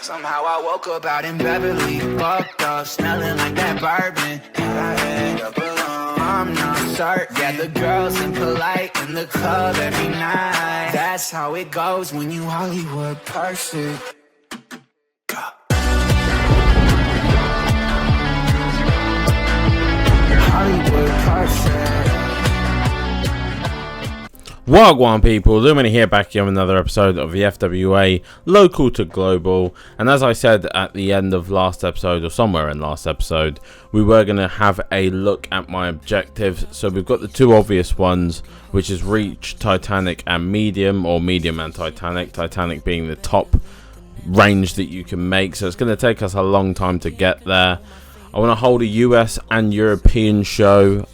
Somehow I woke up out in Beverly, fucked up, smelling like that bourbon. And I end up alone. I'm not certain. Yeah, the girls impolite in the club every night. That's how it goes when you Hollywood perfect. Hollywood perfect. Wagwan people, Lumini here, back here with another episode of the FWA Local to Global. And as I said at the end of last episode, or somewhere in last episode, we were going to have a look at my objectives. So we've got the two obvious ones, which is Reach, Titanic and Medium, or Medium and Titanic. Titanic being the top range that you can make, so it's going to take us a long time to get there. I want to hold a US and European show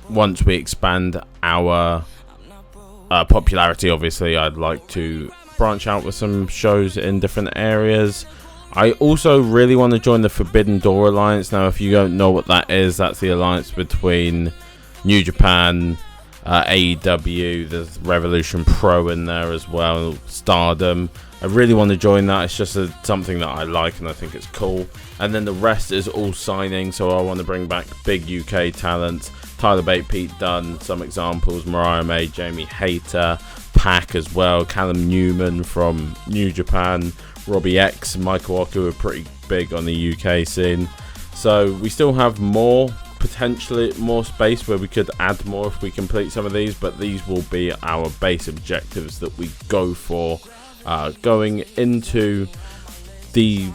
once we expand our popularity. Obviously, I'd like to branch out with some shows in different areas. I also really want to join the Forbidden Door Alliance. Now, if you don't know what that is, that's the alliance between New Japan, AEW, there's Revolution Pro in there as well, Stardom. I really want to join that. It's just something that I like and I think it's cool. And then the rest is all signing, so I want to bring back big UK talent. Tyler Bate, Pete Dunne, some examples, Mariah May, Jamie Hayter, Pac as well, Callum Newman from New Japan, Robbie X, Michael Oku are pretty big on the UK scene. So we still have potentially more space where we could add more if we complete some of these, but these will be our base objectives that we go for going into the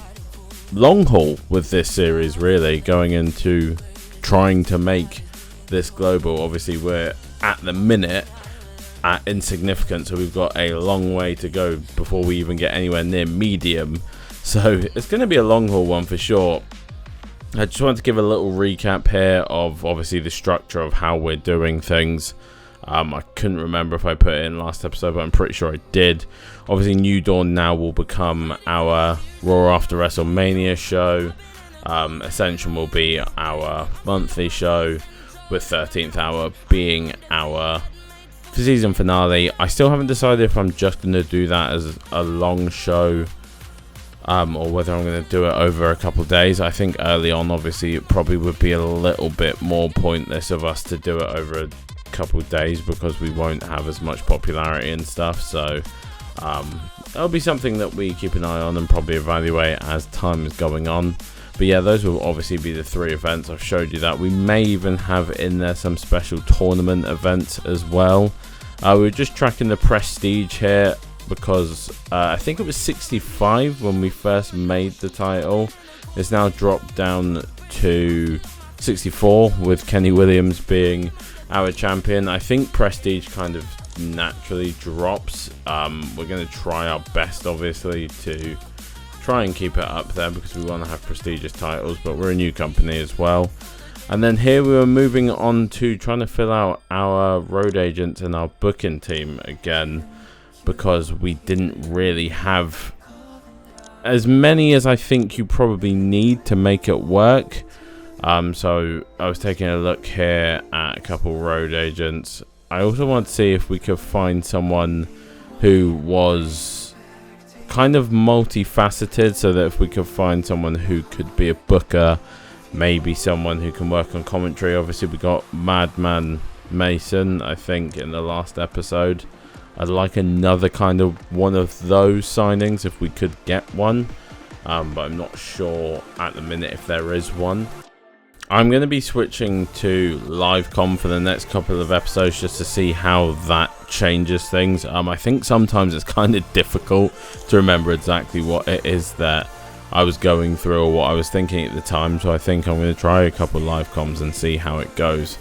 long haul with this series, really going into trying to make this global. Obviously we're at the minute at insignificant, so we've got a long way to go before we even get anywhere near medium, so it's going to be a long haul one for sure. I just wanted to give a little recap here of obviously the structure of how we're doing things. I couldn't remember if I put it in last episode, but I'm pretty sure I did. Obviously New Dawn now will become our Raw after WrestleMania show. Ascension will be our monthly show, with 13th Hour being our season finale. I still haven't decided if I'm just going to do that as a long show or whether I'm going to do it over a couple of days. I think early on, obviously, it probably would be a little bit more pointless of us to do it over a couple of days because we won't have as much popularity and stuff. So it'll be something that we keep an eye on and probably evaluate as time is going on. But yeah, those will obviously be the three events. I've showed you that. We may even have in there some special tournament events as well. We're just tracking the prestige here because I think it was 65 when we first made the title. It's now dropped down to 64 with Kenny Williams being our champion. I think prestige kind of naturally drops. We're going to try our best, obviously, to try and keep it up there because we want to have prestigious titles, but we're a new company as well. And then here we were moving on to trying to fill out our road agents and our booking team again, because we didn't really have as many as I think you probably need to make it work. So I was taking a look here at a couple road agents. I also want to see if we could find someone who was kind of multifaceted, so that if we could find someone who could be a booker, maybe someone who can work on commentary. Obviously we got Madman Mason, I think, in the last episode. I'd like another kind of one of those signings if we could get one, but I'm not sure at the minute if there is one. I'm going to be switching to live com for the next couple of episodes just to see how that changes things. I think sometimes it's kind of difficult to remember exactly what it is that I was going through or what I was thinking at the time, so I think I'm going to try a couple of live coms and see how it goes,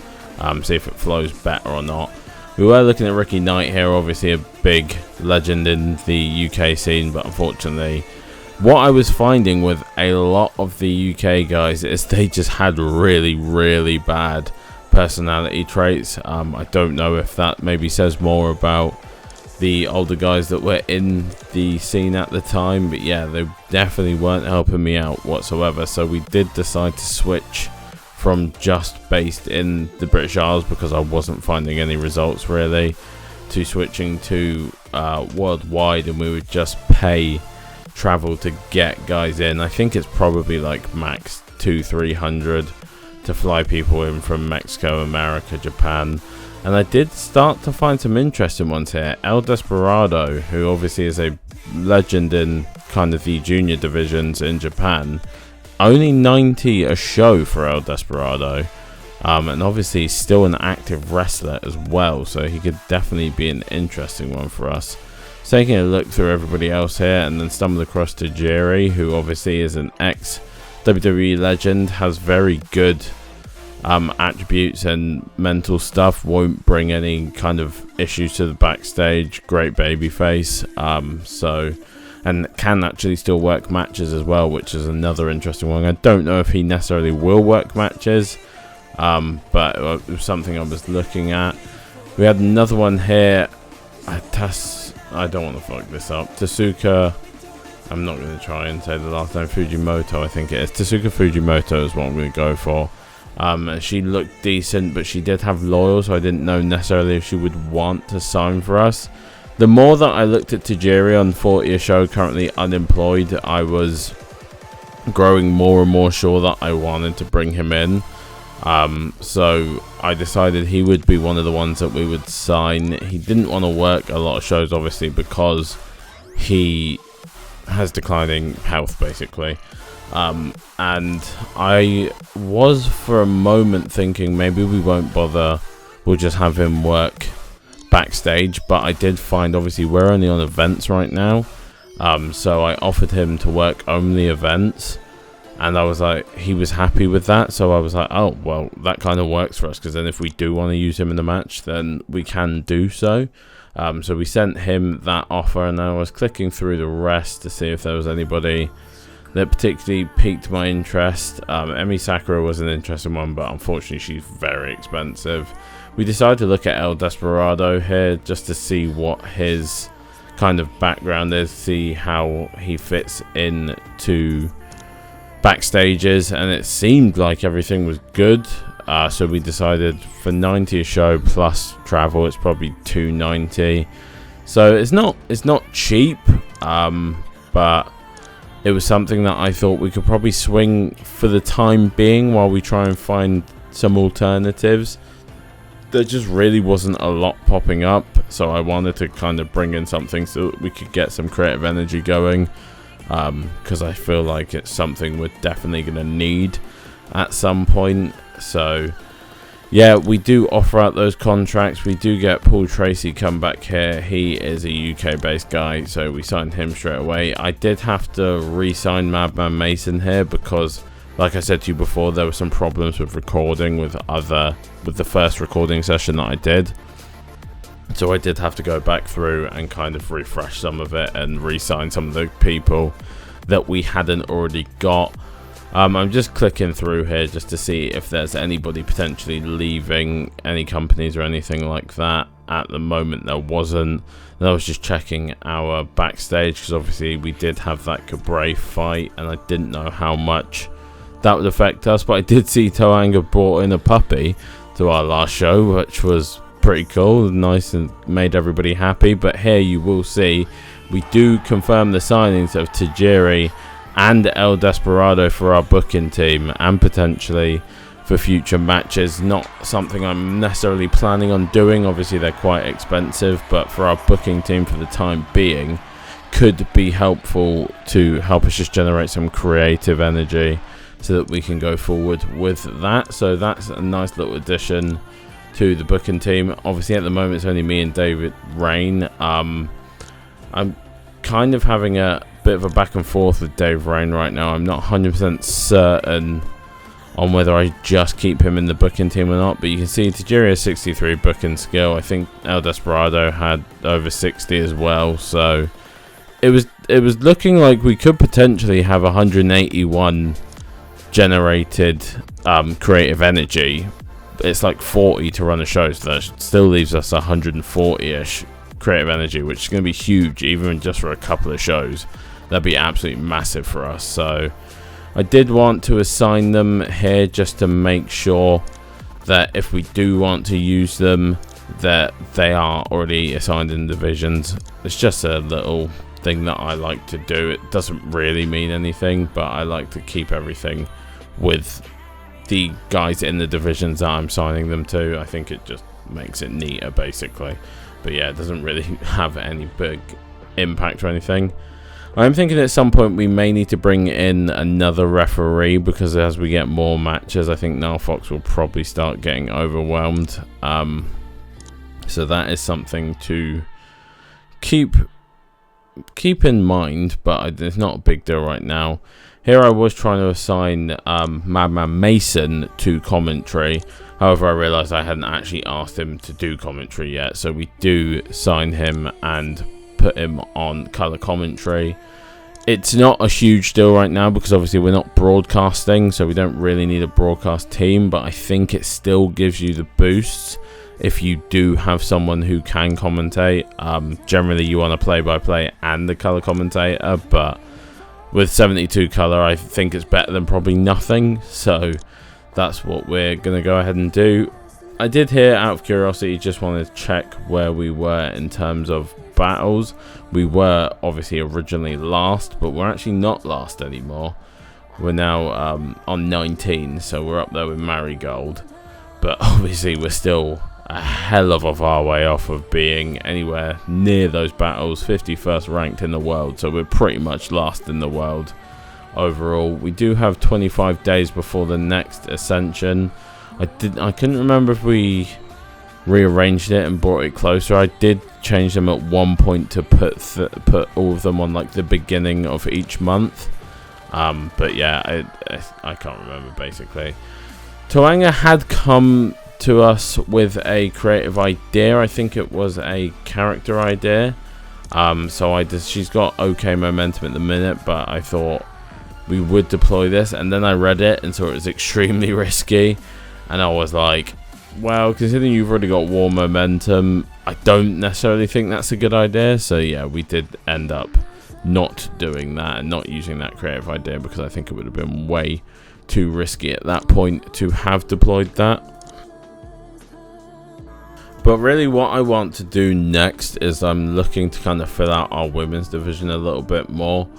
see if it flows better or not. We were looking at Ricky Knight here, obviously a big legend in the UK scene, but unfortunately what I was finding with a lot of the UK guys is they just had really, really bad personality traits. I don't know if that maybe says more about the older guys that were in the scene at the time, but yeah, they definitely weren't helping me out whatsoever. So we did decide to switch from just based in the British Isles because I wasn't finding any results really, to switching to worldwide, and we would just pay travel to get guys in. I think it's probably like max 200-300 to fly people in from Mexico, America, Japan. And I did start to find some interesting ones here. El Desperado, who obviously is a legend in kind of the junior divisions in Japan. Only 90 a show for El Desperado. And obviously he's still an active wrestler as well, so he could definitely be an interesting one for us. Taking a look through everybody else here, and then stumbled across Tajiri, who obviously is an ex-WWE legend, has very good attributes and mental stuff, won't bring any kind of issues to the backstage, great babyface, and can actually still work matches as well, which is another interesting one. I don't know if he necessarily will work matches, but it was something I was looking at. We had another one here. I don't want to fuck this up. Tasuka, I'm not going to try and say the last name. Fujimoto, I think it is. Tasuka Fujimoto is what I'm going to go for. She looked decent, but she did have loyal, so I didn't know necessarily if she would want to sign for us. The more that I looked at Tajiri on 40 a show, currently unemployed, I was growing more and more sure that I wanted to bring him in. So I decided he would be one of the ones that we would sign. He didn't want to work a lot of shows, obviously, because he has declining health, basically. And I was for a moment thinking maybe we won't bother, we'll just have him work backstage, but I did find obviously we're only on events right now, so I offered him to work only events, and I was like, he was happy with that, so I was like, oh well, that kind of works for us, because then if we do want to use him in the match, then we can do so. So we sent him that offer, and I was clicking through the rest to see if there was anybody that particularly piqued my interest. Emi Sakura was an interesting one, but unfortunately she's very expensive. We decided to look at El Desperado here just to see what his kind of background is, see how he fits into backstages, and it seemed like everything was good. So we decided for 90 a show plus travel, it's probably 290. So it's not cheap, but it was something that I thought we could probably swing for the time being while we try and find some alternatives. There just really wasn't a lot popping up, so I wanted to kind of bring in something so that we could get some creative energy going, because I feel like it's something we're definitely going to need at some point. So yeah, we do offer out those contracts. We do get Paul Tracy come back here. He is a UK based guy, so we signed him straight away. I did have to re-sign Madman Mason here because, like I said to you before, there were some problems with recording with the first recording session that I did. So I did have to go back through and kind of refresh some of it and re-sign some of the people that we hadn't already got. I'm just clicking through here just to see if there's anybody potentially leaving any companies or anything like that. At the moment there wasn't. And I was just checking our backstage because obviously we did have that Cabre fight and I didn't know how much that would affect us, but I did see Toanga brought in a puppy to our last show, which was pretty cool, nice, and made everybody happy. But here you will see we do confirm the signings of Tajiri and El Desperado for our booking team and potentially for future matches. Not something I'm necessarily planning on doing, obviously they're quite expensive, but for our booking team for the time being could be helpful to help us just generate some creative energy so that we can go forward with that. So that's a nice little addition to the booking team. Obviously at the moment it's only me and David Rain. I'm kind of having a bit of a back and forth with Dave Rain right now. I'm not 100% certain on whether I just keep him in the booking team or not, but you can see Tajiri has 63 booking skill. I think El Desperado had over 60 as well, so it was looking like we could potentially have 181 generated creative energy. It's like 40 to run a show, so that still leaves us 140-ish creative energy, which is going to be huge even just for a couple of shows. That'd be absolutely massive for us. So I did want to assign them here just to make sure that if we do want to use them that they are already assigned in divisions. It's just a little thing that I like to do. It doesn't really mean anything, but I like to keep everything with the guys in the divisions that I'm signing them to. I think it just makes it neater, basically. But yeah, it doesn't really have any big impact or anything. I'm thinking at some point we may need to bring in another referee, because as we get more matches, I think Niall Fox will probably start getting overwhelmed. So that is something to keep in mind, but it's not a big deal right now. Here I was trying to assign Madman Mason to commentary. However, I realised I hadn't actually asked him to do commentary yet, so we do sign him and put him on colour commentary. It's not a huge deal right now because obviously we're not broadcasting, so we don't really need a broadcast team, but I think it still gives you the boosts if you do have someone who can commentate. Generally you want a play-by-play and the colour commentator, but with 72 colour I think it's better than probably nothing, so that's what we're going to go ahead and do. I did here, out of curiosity, just wanted to check where we were in terms of battles. We were obviously originally last, but we're actually not last anymore. We're now on 19, so we're up there with Marigold, but obviously we're still a hell of a far way off of being anywhere near those battles. 51st ranked in the world, so we're pretty much last in the world overall. We do have 25 days before the next Ascension. I couldn't remember if we rearranged it and brought it closer. I did change them at one point to put all of them on like the beginning of each month, but yeah, I can't remember basically. Toanga had come to us with a creative idea. I think it was a character idea, so she's got okay momentum at the minute, but I thought we would deploy this, and then I read it and saw it was extremely risky, and I was like, well, considering you've already got war momentum, I don't necessarily think that's a good idea. So yeah, we did end up not doing that and not using that creative idea, because I think it would have been way too risky at that point to have deployed that. But really what I want to do next is I'm looking to kind of fill out our women's division a little bit more.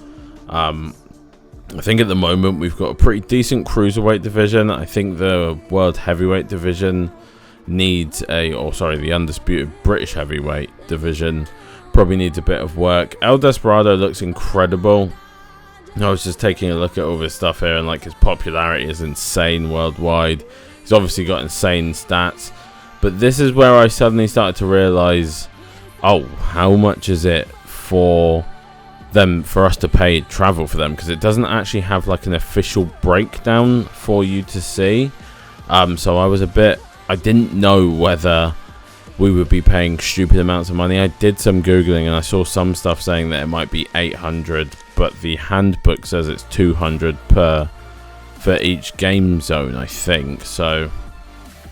I think at the moment we've got a pretty decent cruiserweight division. I think the world heavyweight division needs the undisputed British heavyweight division probably needs a bit of work. El Desperado looks incredible. I was just taking a look at all this stuff here, and like his popularity is insane worldwide. He's obviously got insane stats, but this is where I suddenly started to realize, oh, how much is it for us to pay travel for them, because it doesn't actually have like an official breakdown for you to see. So I didn't know whether we would be paying stupid amounts of money. I did some googling and I saw some stuff saying that it might be 800, but the handbook says it's 200 for each game zone, I think. So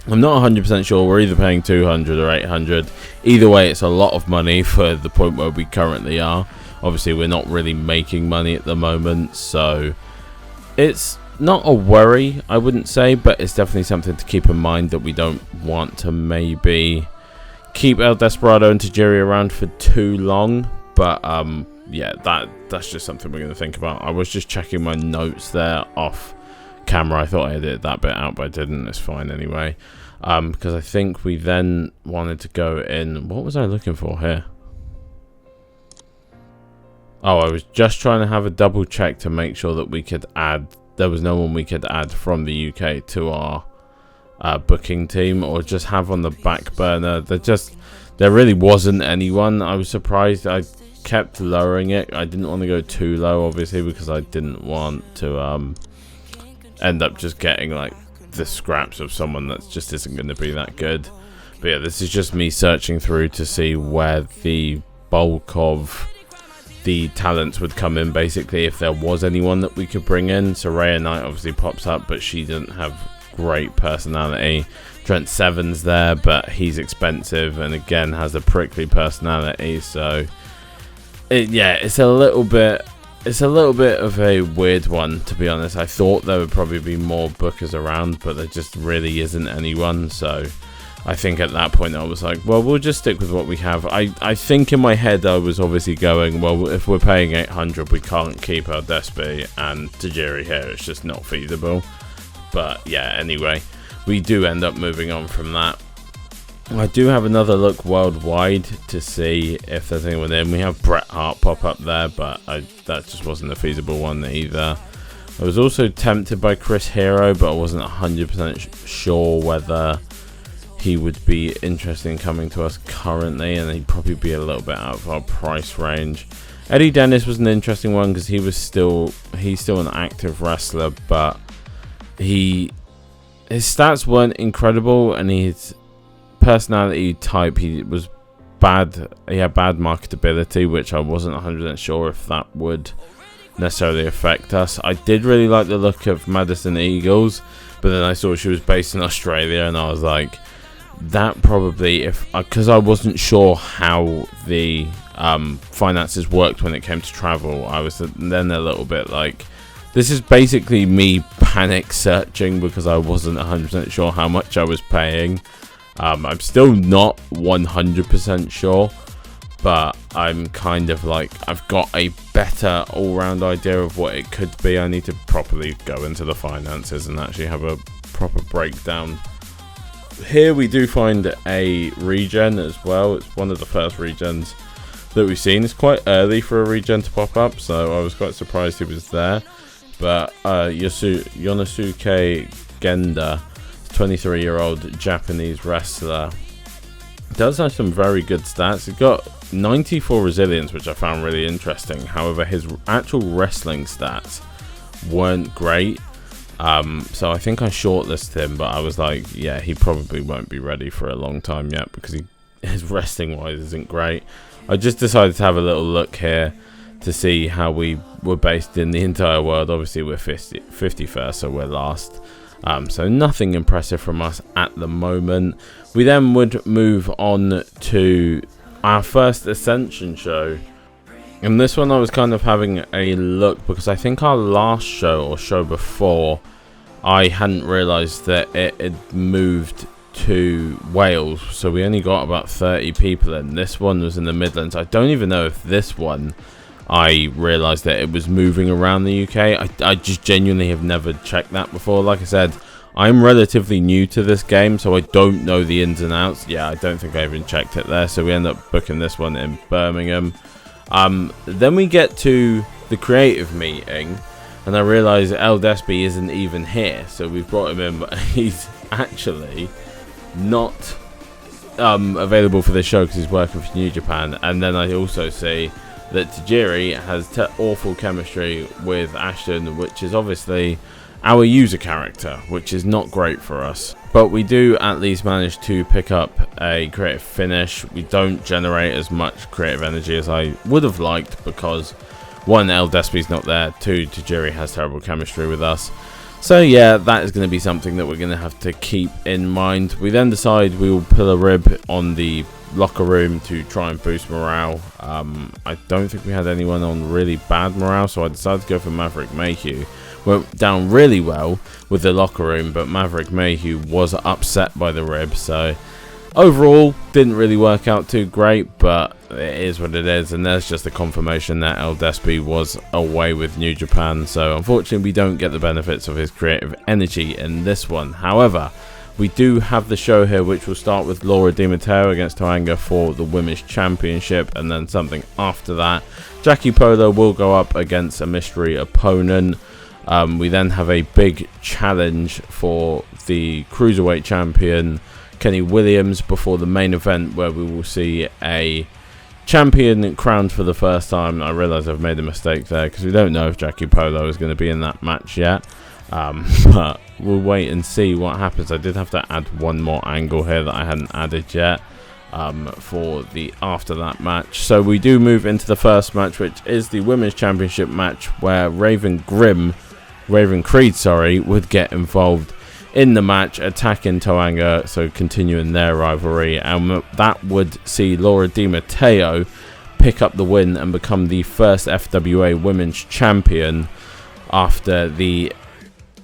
I'm not 100% sure. We're either paying 200 or 800. Either way, it's a lot of money for the point where we currently are. Obviously, we're not really making money at the moment, so it's not a worry, I wouldn't say, but it's definitely something to keep in mind, that we don't want to maybe keep El Desperado and Tajiri around for too long. But yeah, that's just something we're going to think about. I was just checking my notes there off camera. I thought I edited that bit out, but I didn't. It's fine anyway, because I think we then wanted to go in. What was I looking for here? Oh, I was just trying to have a double check to make sure that we could add, there was no one we could add from the UK to our booking team, or just have on the back burner. There really wasn't anyone. I was surprised. I kept lowering it. I didn't want to go too low, obviously, because I didn't want to end up just getting like the scraps of someone that just isn't going to be that good. But yeah, this is just me searching through to see where the bulk of the talents would come in, basically, if there was anyone that we could bring in. Soraya Knight obviously pops up, but she doesn't have great personality. Trent Seven's there, but he's expensive and again has a prickly personality. So it's a little bit of a weird one, to be honest. I thought there would probably be more bookers around, but there just really isn't anyone. So I think at that point I was like, well, we'll just stick with what we have. I think in my head I was obviously going, well, if we're paying 800, we can't keep our Despy and Tajiri here. It's just not feasible. But yeah, anyway, we do end up moving on from that. I do have another look worldwide to see if there's anyone in. We have Bret Hart pop up there, but that just wasn't a feasible one either. I was also tempted by Chris Hero, but I wasn't 100% sure whether he would be interested in coming to us currently, and he'd probably be a little bit out of our price range. Eddie Dennis was an interesting one because he's still an active wrestler, but his stats weren't incredible, and his personality type, he was bad. He had bad marketability, which I wasn't 100% sure if that would necessarily affect us. I did really like the look of Madison Eagles, but then I saw she was based in Australia, and I was like, that probably, because I wasn't sure how the finances worked when it came to travel, I was then a little bit like, this is basically me panic searching because I wasn't 100% sure how much I was paying. I'm still not 100% sure, but I'm kind of like, I've got a better all-round idea of what it could be. I need to properly go into the finances and actually have a proper breakdown. Here we do find a regen as well. It's one of the first regens that we've seen. It's quite early for a regen to pop up, so I was quite surprised he was there. But Yonosuke Genda, 23-year-old Japanese wrestler, does have some very good stats. He got 94 resilience, which I found really interesting. However, his actual wrestling stats weren't great. So I think I shortlisted him, but I was like, yeah, he probably won't be ready for a long time yet because his wrestling wise isn't great. I just decided to have a little look here to see how we were based in the entire world. Obviously we're 51st, so we're last. So nothing impressive from us at the moment. We then would move on to our first Ascension show. And this one I was kind of having a look because I think our last show or show before, I hadn't realised that it had moved to Wales. So we only got about 30 people in. This one was in the Midlands. I don't even know if this one, I realised that it was moving around the UK. I just genuinely have never checked that before. Like I said, I'm relatively new to this game, so I don't know the ins and outs. Yeah, I don't think I even checked it there. So we end up booking this one in Birmingham. Then we get to the creative meeting, and I realise El Despy isn't even here. So we've brought him in, but he's actually not available for this show because he's working for New Japan. And then I also see that Tajiri has awful chemistry with Ashton, which is obviously our user character, which is not great for us. But we do at least manage to pick up a creative finish. We don't generate as much creative energy as I would have liked because, one, El Despy's not there, two, Tajiri has terrible chemistry with us. So yeah, that is going to be something that we're going to have to keep in mind. We then decide we will pull a rib on the locker room to try and boost morale. I don't think we had anyone on really bad morale, so I decided to go for Maverick Mayhew. Went down really well with the locker room, but Maverick Mayhew was upset by the rib, so overall didn't really work out too great, but it is what it is. And there's just a confirmation that El Despy was away with New Japan, so unfortunately we don't get the benefits of his creative energy in this one. However, we do have the show here, which will start with Laura Di Matteo against Toanga for the Women's Championship, and then something after that. Jackie Polo will go up against a mystery opponent. We then have a big challenge for the Cruiserweight Champion, Kenny Williams, before the main event, where we will see a champion crowned for the first time. I realise I've made a mistake there because we don't know if Jackie Polo is going to be in that match yet. But we'll wait and see what happens. I did have to add one more angle here that I hadn't added yet for the after that match. So we do move into the first match, which is the Women's Championship match, where Raven Creed would get involved in the match, attacking Toanga, so continuing their rivalry, and that would see Laura Di Matteo pick up the win and become the first FWA Women's Champion after the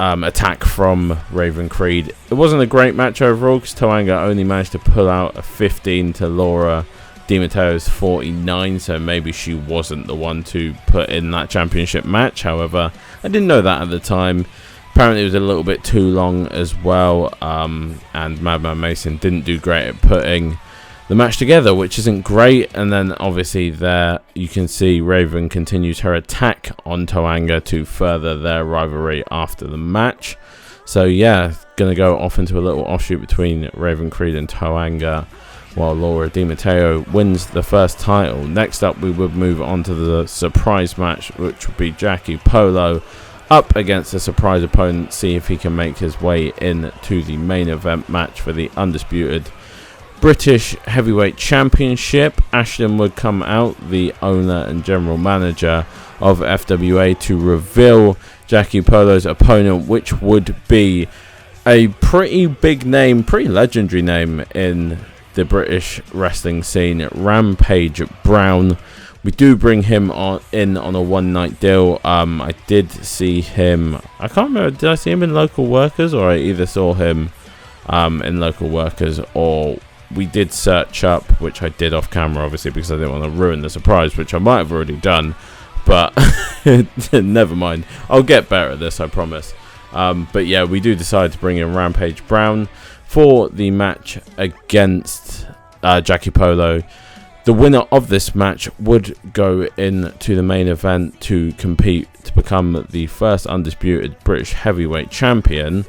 attack from Raven Creed. It wasn't a great match overall because Toanga only managed to pull out a 15 to Laura Di Matteo's 49, so maybe she wasn't the one to put in that championship match. However, I didn't know that at the time. Apparently it was a little bit too long as well, and Madman Mason didn't do great at putting the match together, which isn't great. And then obviously there you can see Raven continues her attack on Toanga to further their rivalry after the match. So yeah, gonna go off into a little offshoot between Raven Creed and Toanga, while Laura Di Matteo wins the first title. Next up, we would move on to the surprise match, which would be Jackie Polo up against a surprise opponent, see if he can make his way into the main event match for the Undisputed British Heavyweight Championship. Ashton would come out, the owner and general manager of FWA, to reveal Jackie Polo's opponent, which would be a pretty big name, pretty legendary name in the British wrestling scene, Rampage Brown. We do bring him in on a one-night deal. I did see him, I can't remember, did I see him in Local Workers, or I either saw him in Local Workers, or we did search up, which I did off camera obviously because I didn't want to ruin the surprise, which I might have already done, but never mind, I'll get better at this, I promise. But yeah, we do decide to bring in Rampage Brown for the match against Jackie Polo. The winner of this match would go into the main event to compete to become the first undisputed British heavyweight champion.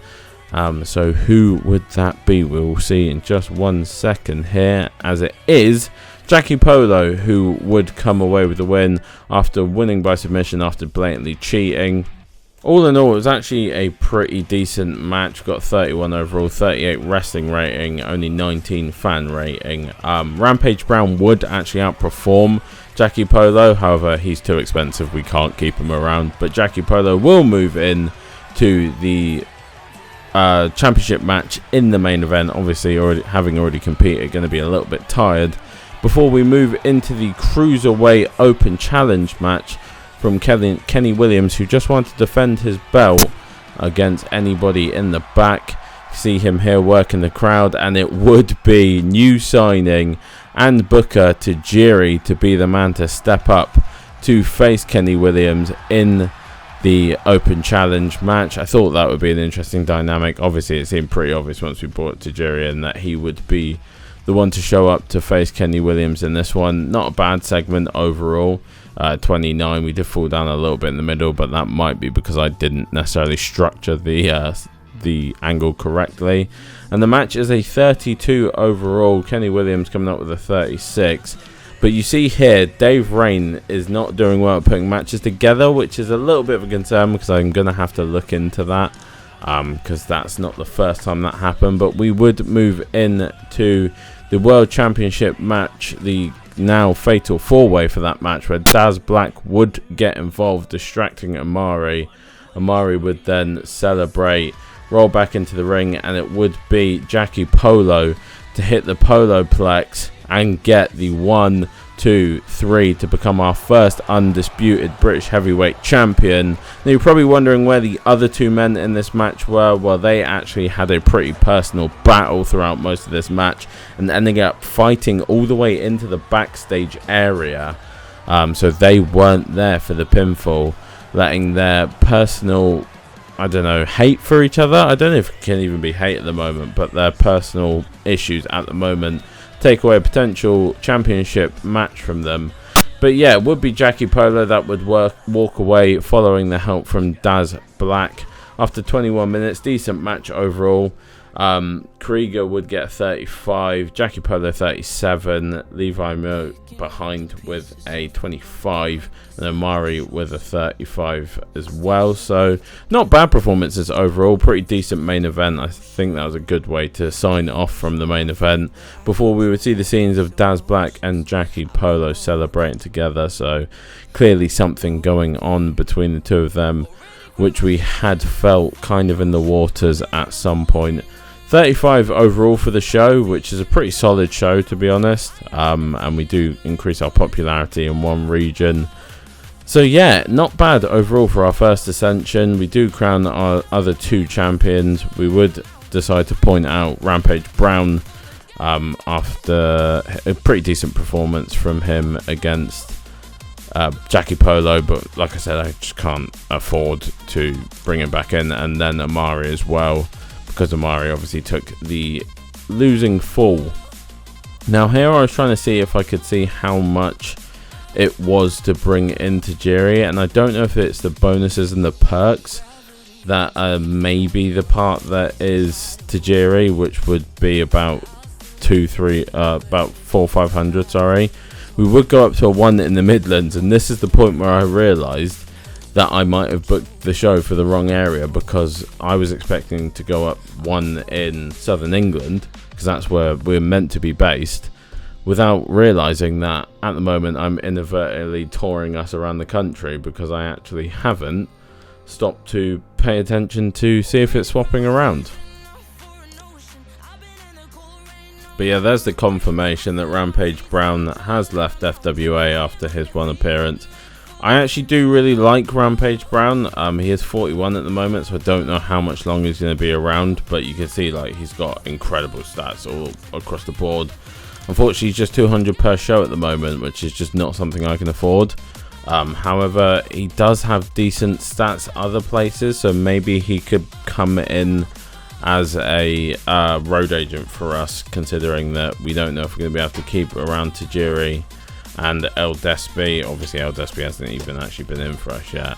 So who would that be? We'll see in just 1 second here, as it is Jackie Polo who would come away with the win after winning by submission after blatantly cheating. All in all, it was actually a pretty decent match. Got 31 overall, 38 wrestling rating, only 19 fan rating. Rampage Brown would actually outperform Jackie Polo. However, he's too expensive. We can't keep him around. But Jackie Polo will move in to the championship match in the main event. Obviously, having already competed, going to be a little bit tired. Before we move into the Cruiserweight Open Challenge match from Kenny Williams, who just wanted to defend his belt against anybody in the back. See him here working the crowd, and it would be new signing and booker Tajiri to be the man to step up to face Kenny Williams in the Open Challenge match. I thought that would be an interesting dynamic. Obviously, it seemed pretty obvious once we brought Tajiri in that he would be the one to show up to face Kenny Williams in this one. Not a bad segment overall. 29, we did fall down a little bit in the middle, but that might be because I didn't necessarily structure the angle correctly. And the match is a 32 overall. Kenny Williams coming up with a 36. But you see here, Dave Rain is not doing well at putting matches together, which is a little bit of a concern because I'm going to have to look into that, because that's not the first time that happened. But we would move into the World Championship match, the now fatal four-way for that match, where Daz Black would get involved, distracting Amari. Amari would then celebrate, roll back into the ring, and it would be Jackie Polo to hit the Poloplex and get the 1, 2, 3 to become our first undisputed British heavyweight champion. Now you're probably wondering where the other two men in this match were. Well, they actually had a pretty personal battle throughout most of this match and ending up fighting all the way into the backstage area. So they weren't there for the pinfall, letting their personal, I don't know, hate for each other. I don't know if it can even be hate at the moment, but their personal issues at the moment take away a potential championship match from them. But yeah, it would be Jackie Polo that would walk away following the help from Daz Black. After 21 minutes, decent match overall. Krieger would get 35, Jackie Polo 37, Levi Mo behind with a 25, and Amari with a 35 as well. So not bad performances overall, pretty decent main event. I think that was a good way to sign off from the main event before we would see the scenes of Daz Black and Jackie Polo celebrating together. So clearly something going on between the two of them, which we had felt kind of in the waters at some point. 35 overall for the show, which is a pretty solid show, to be honest. And we do increase our popularity in one region. So yeah, not bad overall for our first Ascension. We do crown our other 2 champions. We would decide to point out Rampage Brown after a pretty decent performance from him against Jackie Polo, but like I said, I just can't afford to bring him back in. And then Amari as well, because Amari obviously took the losing fall. Now here I was trying to see if I could see how much it was to bring in Tajiri, and I don't know if it's the bonuses and the perks that maybe the part that is Tajiri, which would be about 400-500, sorry. We would go up to a 1 in the Midlands, and this is the point where I realised that I might have booked the show for the wrong area, because I was expecting to go up 1 in Southern England, because that's where we're meant to be based, without realising that at the moment I'm inadvertently touring us around the country, because I actually haven't stopped to pay attention to see if it's swapping around. But yeah, there's the confirmation that Rampage Brown has left FWA after his 1 appearance. I actually do really like Rampage Brown. He is 41 at the moment, so I don't know how much longer he's going to be around, but you can see like he's got incredible stats all across the board. Unfortunately, he's just 200 per show at the moment, which is just not something I can afford. However, he does have decent stats other places, so maybe he could come in as a road agent for us, considering that we don't know if we're going to be able to keep around Tajiri and El Despi. Obviously, El Despi hasn't even actually been in for us yet.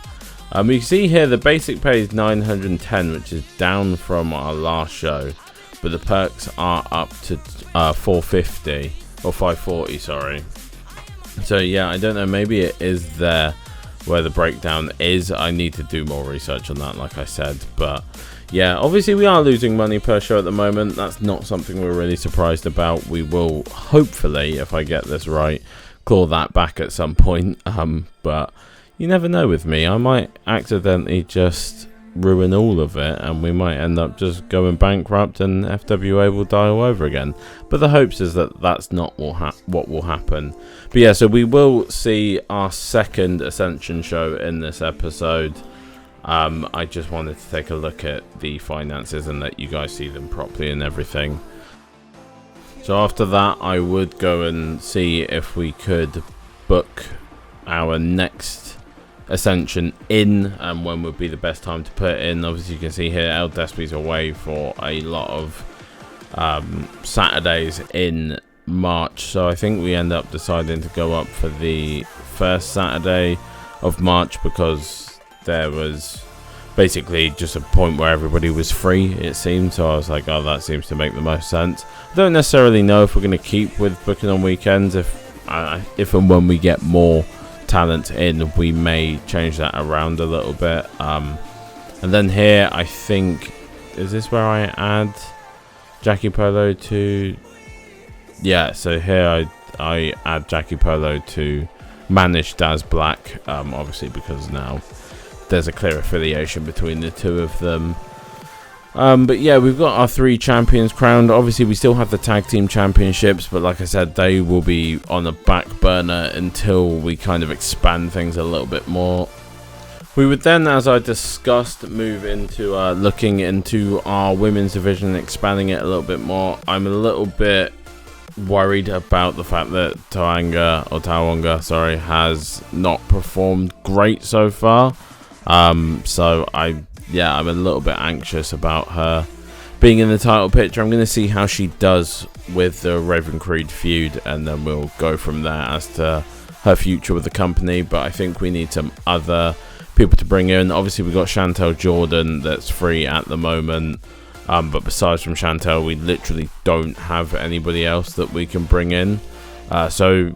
You can see here the basic pay is 910, which is down from our last show, but the perks are up to 450 or 540, sorry. So yeah, I don't know, maybe it is there where the breakdown is. I need to do more research on that, like I said. But yeah, obviously we are losing money per show at the moment. That's not something we're really surprised about. We will hopefully, if I get this right, claw that back at some point. But you never know with me. I might accidentally just ruin all of it, and we might end up just going bankrupt and FWA will die all over again. But the hopes is that that's not what will happen. But yeah, so we will see our second Ascension show in this episode. I just wanted to take a look at the finances and let you guys see them properly and everything. So after that, I would go and see if we could book our next Ascension in, and when would be the best time to put it in. Obviously you can see here El Despi's away for a lot of Saturdays in March, so I think we end up deciding to go up for the first Saturday of March, because there was basically just a point where everybody was free, it seemed. So I was like, oh, that seems to make the most sense. I don't necessarily know if we're going to keep with booking on weekends. If and when we get more talent in, we may change that around a little bit. And then here, I think, is this where I add Jackie Polo to? Yeah, so here I add Jackie Polo to manage Daz Black, obviously because now there's a clear affiliation between the two of them. But yeah, we've got our 3 champions crowned. Obviously we still have the tag team championships, but like I said, they will be on the back burner until we kind of expand things a little bit more. We would then, as I discussed, move into looking into our women's division and expanding it a little bit more. I'm a little bit worried about the fact that Tawonga, sorry, has not performed great so far. So I'm a little bit anxious about her being in the title picture. I'm going to see how she does with the Raven Creed feud, and then we'll go from there as to her future with the company. But I think we need some other people to bring in. Obviously, we've got Chantel Jordan that's free at the moment. But besides from Chantel, we literally don't have anybody else that we can bring in. So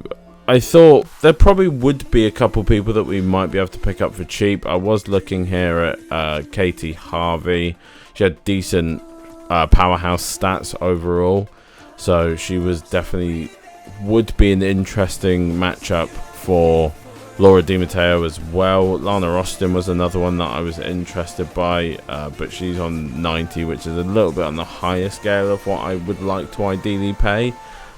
I thought there probably would be a couple people that we might be able to pick up for cheap. I was looking here at Katie Harvey. She had decent powerhouse stats overall, so she was definitely would be an interesting matchup for Laura Di Matteo as well. Lana Austin was another one that I was interested by, but she's on 90, which is a little bit on the higher scale of what I would like to ideally pay.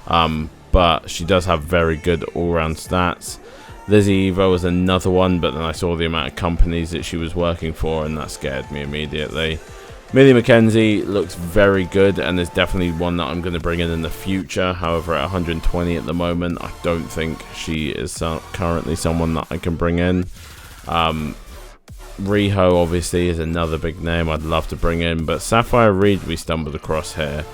But she does have very good all-round stats. Lizzie Evo was another one, but then I saw the amount of companies that she was working for, and that scared me immediately. Millie McKenzie looks very good, and is definitely one that I'm going to bring in the future. However, at 120 at the moment, I don't think she is currently someone that I can bring in. Riho obviously is another big name I'd love to bring in, but Sapphire Reed we stumbled across here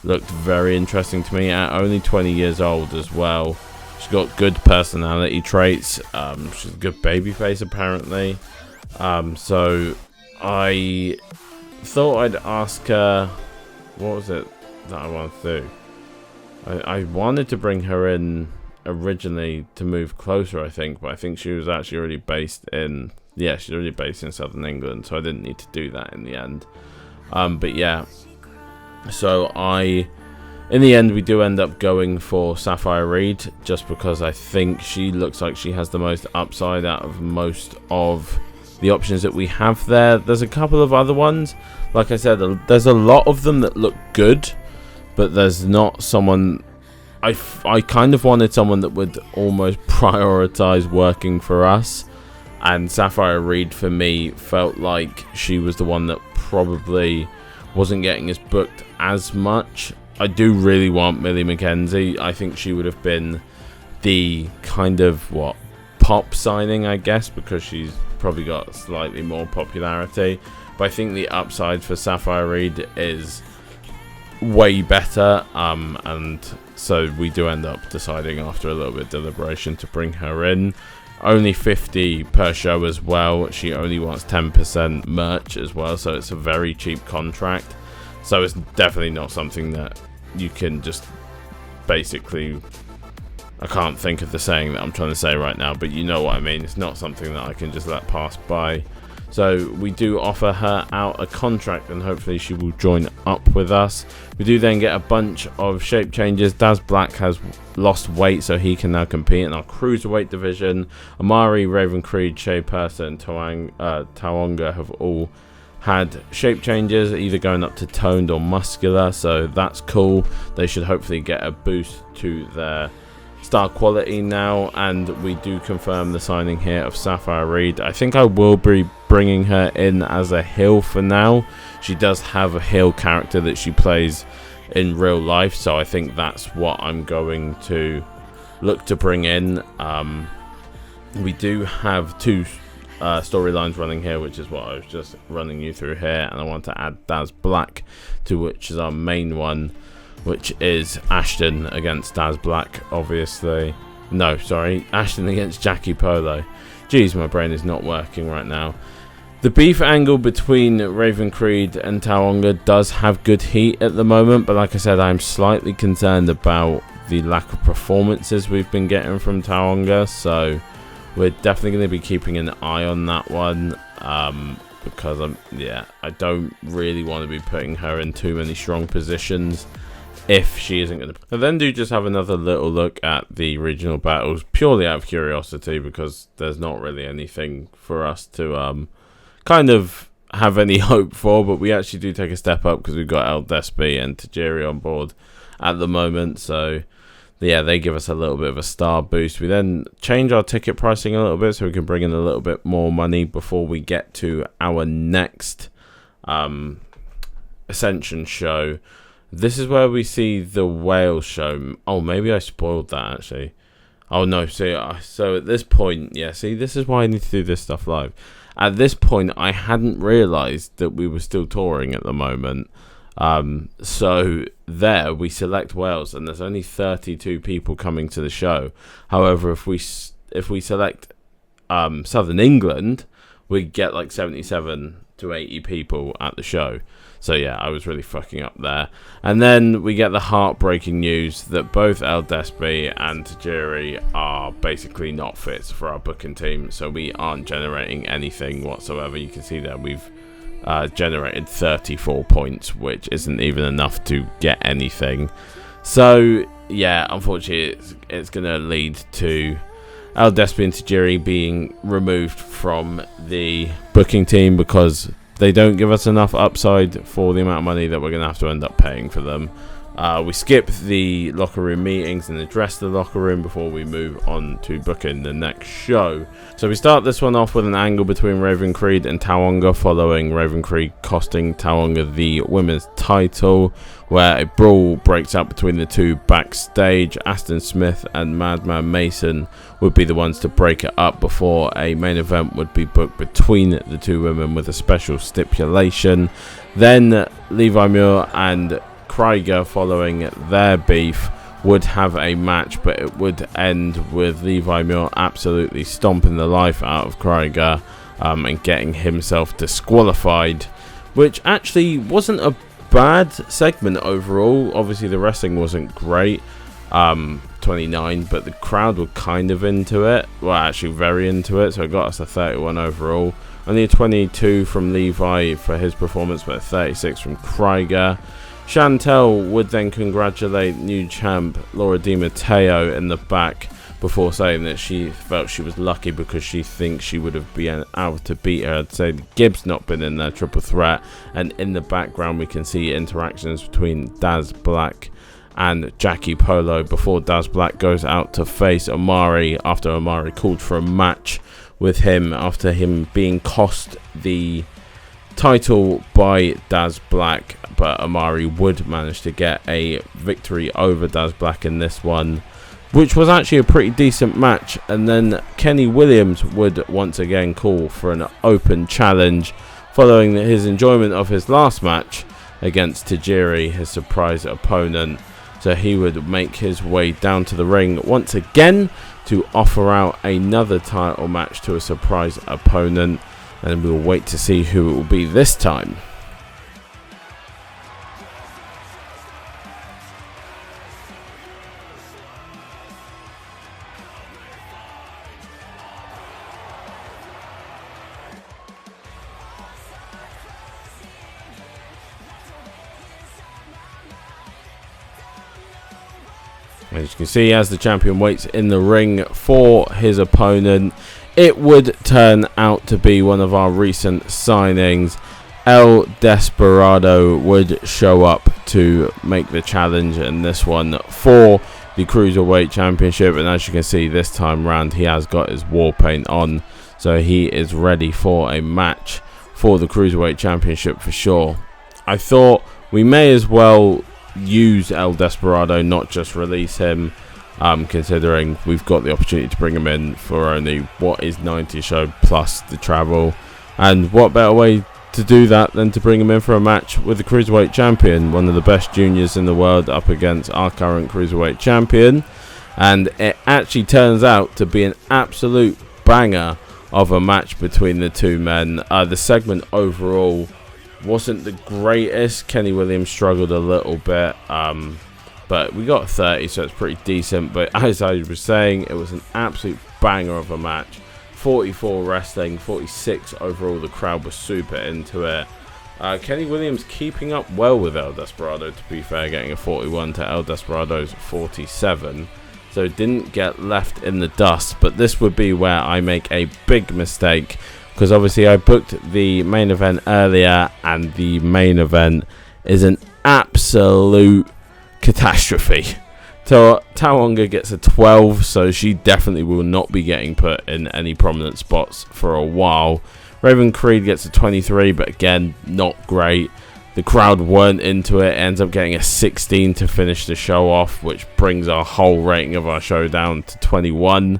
looked very interesting to me at only 20 years old as well. She's got good personality traits. She's a good babyface apparently. So I thought I'd ask her, what was it that I wanted to do? I wanted to bring her in originally to move closer, I think, but I think she was actually already based in, yeah, she's already based in Southern England, so I didn't need to do that in the end. But yeah, so in the end we do end up going for Sapphire Reed, just because I think she looks like she has the most upside out of most of the options that we have there. There's a couple of other ones, like I said, there's a lot of them that look good, but there's not someone. I kind of wanted someone that would almost prioritize working for us, and Sapphire Reed for me felt like she was the one that probably wasn't getting us booked as much. I do really want Millie McKenzie. I think she would have been the kind of pop signing, I guess, because she's probably got slightly more popularity, but I think the upside for Sapphire Reed is way better, and so we do end up deciding after a little bit of deliberation to bring her in. Only 50 per show as well. She only wants 10% merch as well, so it's a very cheap contract, so it's definitely not something that you can just basically, I can't think of the saying that I'm trying to say right now, but you know what I mean. It's not something that I can just let pass by. So we do offer her out a contract, and hopefully she will join up with us. We do then get a bunch of shape changes. Daz Black has lost weight, so he can now compete in our cruiserweight division. Amari, Raven Creed, Shea Purser, and Tawonga have all had shape changes, either going up to toned or muscular, so that's cool. They should hopefully get a boost to their star quality now, and we do confirm the signing here of Sapphire Reed. I think I will be bringing her in as a heel for now. She does have a heel character that she plays in real life, so I think that's what I'm going to look to bring in. We do have two storylines running here, which is what I was just running you through here, and I want to add Daz Black to which is our main one, which is Ashton against Daz Black, obviously. No, sorry, Ashton against Jackie Polo. Jeez, my brain is not working right now. The beef angle between Raven Creed and Tawonga does have good heat at the moment, but like I said, I'm slightly concerned about the lack of performances we've been getting from Tawonga, so we're definitely going to be keeping an eye on that one, because I don't really want to be putting her in too many strong positions if she isn't going to. I then do just have another little look at the regional battles, purely out of curiosity, because there's not really anything for us to kind of have any hope for, but we actually do take a step up because we've got El Despi and Tajiri on board at the moment, so yeah, they give us a little bit of a star boost. We then change our ticket pricing a little bit so we can bring in a little bit more money before we get to our next Ascension show. This is where we see the Wales show. Oh, maybe I spoiled that actually. Oh no, so at this point, yeah, see, this is why I need to do this stuff live. At this point, I hadn't realised that we were still touring at the moment. So there we select Wales, and there's only 32 people coming to the show. However, if we select Southern England, we get like 77 to 80 people at the show. So yeah, I was really fucking up there. And then we get the heartbreaking news that both El Despi and Tajiri are basically not fit for our booking team, so we aren't generating anything whatsoever. You can see that we've generated 34 points, which isn't even enough to get anything. So yeah, unfortunately it's going to lead to El Despi and Tajiri being removed from the booking team because they don't give us enough upside for the amount of money that we're going to have to end up paying for them. We skip the locker room meetings and address the locker room before we move on to booking the next show. So we start this one off with an angle between Raven Creed and Tawonga, following Raven Creed costing Tawonga the women's title, where a brawl breaks out between the two backstage. Aston Smith and Madman Mason would be the ones to break it up before a main event would be booked between the two women with a special stipulation. Then Levi Muir and Krieger, following their beef, would have a match, but it would end with Levi Muir absolutely stomping the life out of Krieger and getting himself disqualified, which actually wasn't a bad segment overall. Obviously the wrestling wasn't great, 29, but the crowd were kind of into it, well actually very into it, so it got us a 31 overall. Only a 22 from Levi for his performance, but a 36 from Krieger. Chantel would then congratulate new champ Laura Di Matteo in the back before saying that she felt she was lucky because she thinks she would have been able to beat her. I'd say Gibbs not been in their triple threat, and in the background we can see interactions between Daz Black and Jackie Polo before Daz Black goes out to face Omari after Omari called for a match with him after him being cost the title by Daz Black, but Omari would manage to get a victory over Daz Black in this one, which was actually a pretty decent match. And then Kenny Williams would once again call for an open challenge following his enjoyment of his last match against Tajiri, his surprise opponent. So he would make his way down to the ring once again to offer out another title match to a surprise opponent, and we'll wait to see who it will be this time. As you can see, as the champion waits in the ring for his opponent, it would turn out to be one of our recent signings. El Desperado would show up to make the challenge in this one for the Cruiserweight Championship, and as you can see this time round he has got his war paint on, so he is ready for a match for the Cruiserweight Championship for sure. I thought we may as well use El Desperado, not just release him, considering we've got the opportunity to bring him in for only what is 90 show plus the travel, and what better way to do that than to bring him in for a match with the Cruiserweight Champion, one of the best juniors in the world, up against our current Cruiserweight Champion. And it actually turns out to be an absolute banger of a match between the two men. The segment overall wasn't the greatest. Kenny Williams struggled a little bit, but we got 30, so it's pretty decent. But as I was saying, it was an absolute banger of a match. 44 wrestling, 46 overall. The crowd was super into it. Kenny Williams keeping up well with El Desperado, to be fair, getting a 41 to El Desperado's 47. So didn't get left in the dust. But this would be where I make a big mistake, because obviously I booked the main event earlier, and the main event is an absolute catastrophe. So Tawonga gets a 12, so she definitely will not be getting put in any prominent spots for a while. Raven Creed gets a 23, but again, not great. The crowd weren't into it. Ends up getting a 16 to finish the show off, which brings our whole rating of our show down to 21.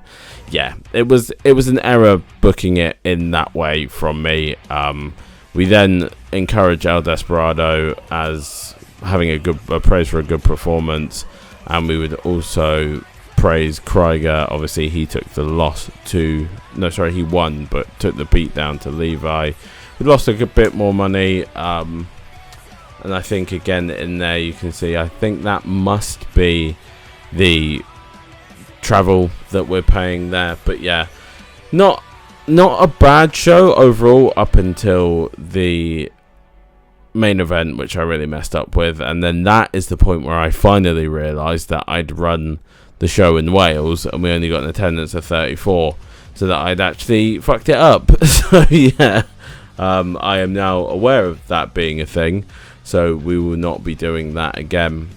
Yeah, it was an error booking it in that way from me. We then encourage El Desperado as having a praise for a good performance, and we would also praise Krieger. Obviously, he took the loss to he won, but took the beat down to Levi. We lost a bit more money, and I think again in there you can see, I think that must be the travel that we're paying there. But yeah, not a bad show overall up until the main event, which I really messed up with, and then that is the point where I finally realised that I'd run the show in Wales and we only got an attendance of 34, so that I'd actually fucked it up. So yeah, I am now aware of that being a thing, so we will not be doing that again.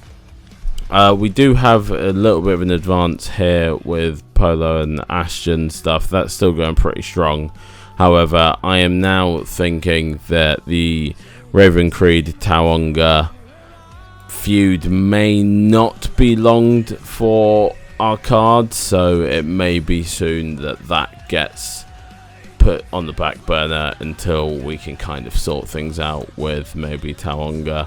We do have a little bit of an advance here with Polo and Ascension stuff. That's still going pretty strong. However, I am now thinking that the Raven Creed Taonga feud may not be longed for our cards, so it may be soon that gets put on the back burner until we can kind of sort things out with maybe Taonga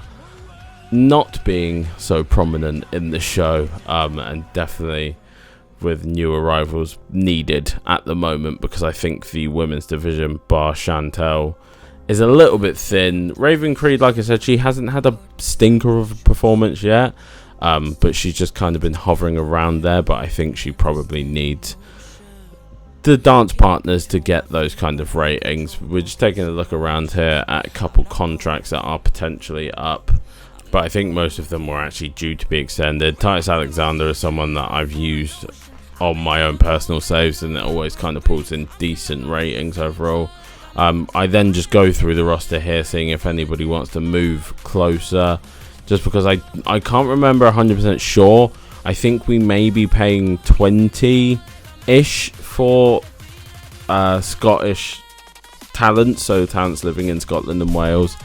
not being so prominent in the show, and definitely with new arrivals needed at the moment, because I think the women's division bar Chantel is a little bit thin. Raven Creed, like I said, she hasn't had a stinker of a performance yet, but she's just kind of been hovering around there. But I think she probably needs the dance partners to get those kind of ratings. We're just taking a look around here at a couple contracts that are potentially up, but I think most of them were actually due to be extended. Titus Alexander is someone that I've used on my own personal saves, and it always kind of pulls in decent ratings overall. I then just go through the roster here, seeing if anybody wants to move closer, just because I can't remember 100% sure. I think we may be paying 20-ish for Scottish talents, so talents living in Scotland and Wales.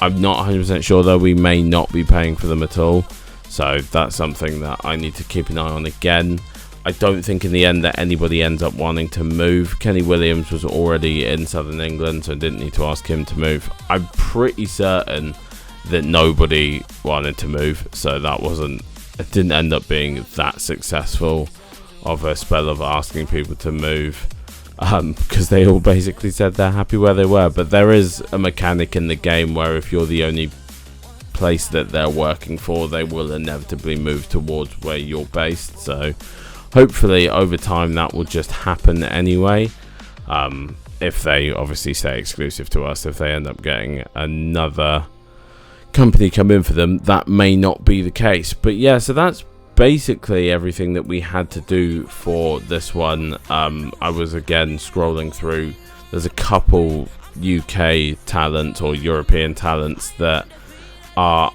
I'm not 100% sure though. We may not be paying for them at all, so that's something that I need to keep an eye on again. I don't think in the end that anybody ends up wanting to move. Kenny Williams was already in Southern England, so I didn't need to ask him to move. I'm pretty certain that nobody wanted to move, so it didn't end up being that successful of a spell of asking people to move, because they all basically said they're happy where they were. But there is a mechanic in the game where if you're the only place that they're working for, they will inevitably move towards where you're based. So hopefully over time that will just happen anyway, if they obviously stay exclusive to us. If they end up getting another company come in for them, that may not be the case. But yeah, so that's basically everything that we had to do for this one. I was again scrolling through. There's a couple UK talents or European talents that are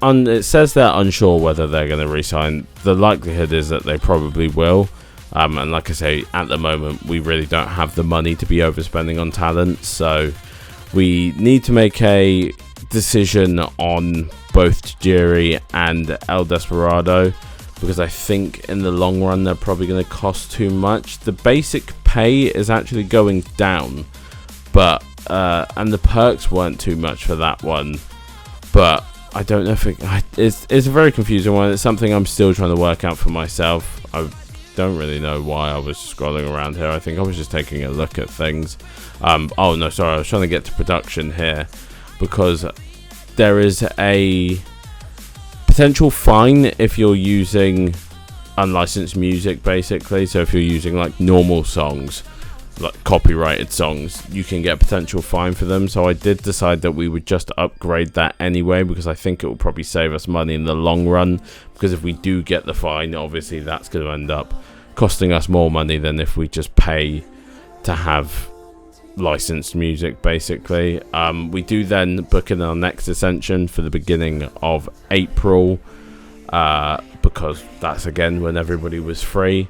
it says they're unsure whether they're going to resign. The likelihood is that they probably will, and like I say, at the moment we really don't have the money to be overspending on talent, so we need to make a decision on both Tajiri and El Desperado, because I think in the long run they're probably going to cost too much. The basic pay is actually going down, but and the perks weren't too much for that one, but I don't know if it's a very confusing one. It's something I'm still trying to work out for myself. I don't really know why I was scrolling around here. I think I was just taking a look at things. Oh no, sorry, I was trying to get to production here, because there is a potential fine if you're using unlicensed music, basically. So if you're using like normal songs, like copyrighted songs, you can get a potential fine for them. So I did decide that we would just upgrade that anyway, because I think it will probably save us money in the long run, because if we do get the fine, obviously that's going to end up costing us more money than if we just pay to have licensed music, basically. We do then book in our next Ascension for the beginning of April, because that's again when everybody was free.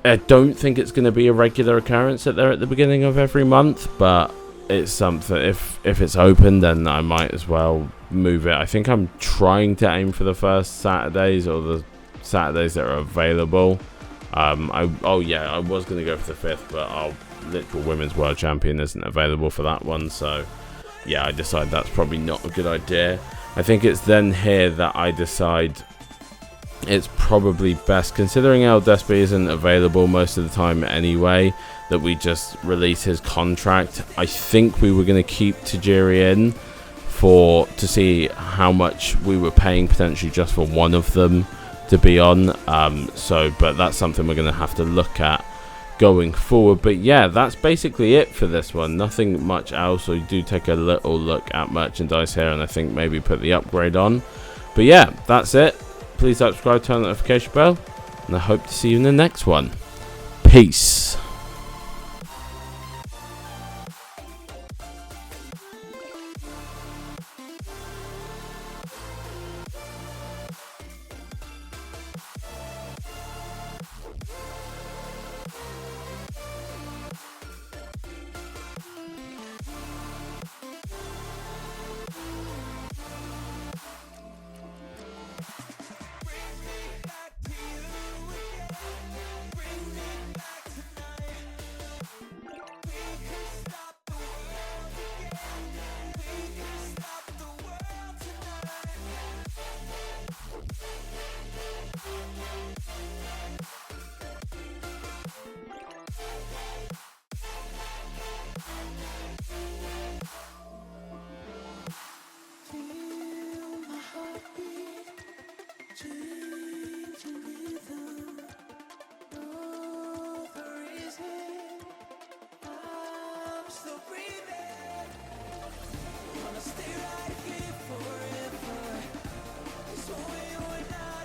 I don't think it's going to be a regular occurrence that they're at the beginning of every month, but it's something, if it's open, then I might as well move it. I think I'm trying to aim for the first Saturdays, or the Saturdays that are available. I was going to go for the 5th, but our literal Women's World Champion isn't available for that one, so yeah, I decide that's probably not a good idea. I think it's then here that I decide it's probably best, considering El Despi isn't available most of the time anyway, that we just release his contract. I think we were going to keep Tajiri in to see how much we were paying potentially just for one of them to be on, but that's something we're going to have to look at going forward. But yeah, that's basically it for this one. Nothing much else. We do take a little look at merchandise here, and I think maybe put the upgrade on. But yeah, that's it. Please subscribe, turn the notification bell, and I hope to see you in the next one. Peace. still breathing. Wanna stay right here forever. It's only you and I.